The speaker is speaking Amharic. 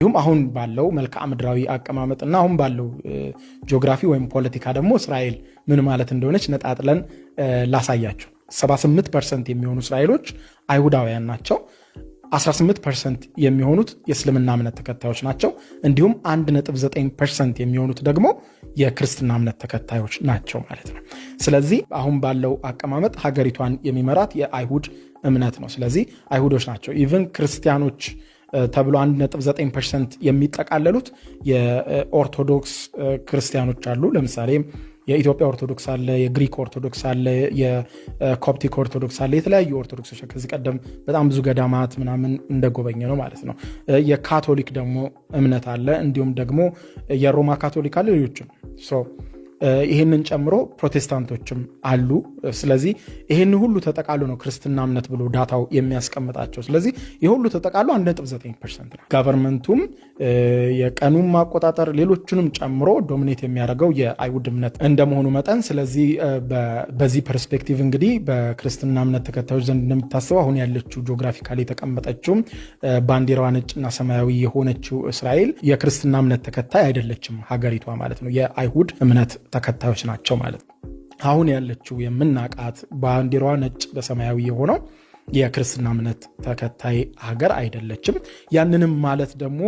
ይሁም አሁን ባለው መልክዓ ምድራዊ አቀማመጥና አሁን ባለው ጂኦግራፊ ወይም ፖለቲካ ደግሞ እስራኤል ምን ማለት እንደሆነች ነጣጥለን ላሳያችሁ። 78% የሚሆኑ እስራኤሎች አይሁዳውያን ናቸው። 18% የሚሆኑት የእስልምና እምነት ተከታዮች ናቸው። እንዲሁም 1.9% የሚሆኑት ደግሞ የክርስትና እምነት ተከታዮች ናቸው ማለት ነው። ስለዚህ አሁን ባለው አቀማመጥ ሀገሪቷን የሚመራት የአይሁድ እምነት ነው። ስለዚህ አይሁዶች ናቸው። ኢቭን ክርስቲያኖች ተብሎ 1.9% የሚጠቃለሉት የኦርቶዶክስ ክርስቲያኖች አሉ። ለምሳሌ የኢትዮጵያ ኦርቶዶክስ አለ፣ የግሪክ ኦርቶዶክስ አለ፣ የኮፕቲክ ኦርቶዶክስ አለ። የተለያዩ ኦርቶዶክሶች ከዚህ ቀደም በጣም ብዙ ገዳማት ምናምን እንደጎበኘ ነው ማለት ነው። የካቶሊክ ደግሞ እምነት አለ፣ እንዲሁም ደግሞ የሮማ ካቶሊክ አለ፣ ሌሎችም ይህንን ጨምሮ ፕሮቴስታንቶችም አሉ። ስለዚህ ይህን ሁሉ ተጠቃሎ ነው ክርስትና እምነት ብሎ ዳታው የሚያስቀምጣቸው። ስለዚህ ይህ ሁሉ ተጠቃሎ 1.9% ነው። ጋቨርንመንቱም የቀኑን ማቆጣጠር ሌሎቹንም ጨምሮ ዶሚኔት የሚያደርገው የአይሁድ እምነት እንደመሆኑ መጠን ስለዚህ በዚህ ፐርስፔክቲቭ እንግዲህ በክርስትና እምነት ተከታዮች ዘንድ እንደሚታሰበው አሁን ያለችው ጂኦግራፊካሊ የተቀመጠችው ባንዲራዋ ነጭና ሰማያዊ የሆነችው እስራኤል የክርስትና እምነት ተከታይ አይደለችም ሀገሪቷ ማለት ነው። የአይሁድ እምነት ተከታዮች ናቸው ማለት ነው። አሁን ያለችው የምናቃት ባንዲራዋ ነጭ በሰማያዊ የሆነው የክርስትና እምነት ተከታይ ሀገር አይደለችም። ያንንም ማለት ደግሞ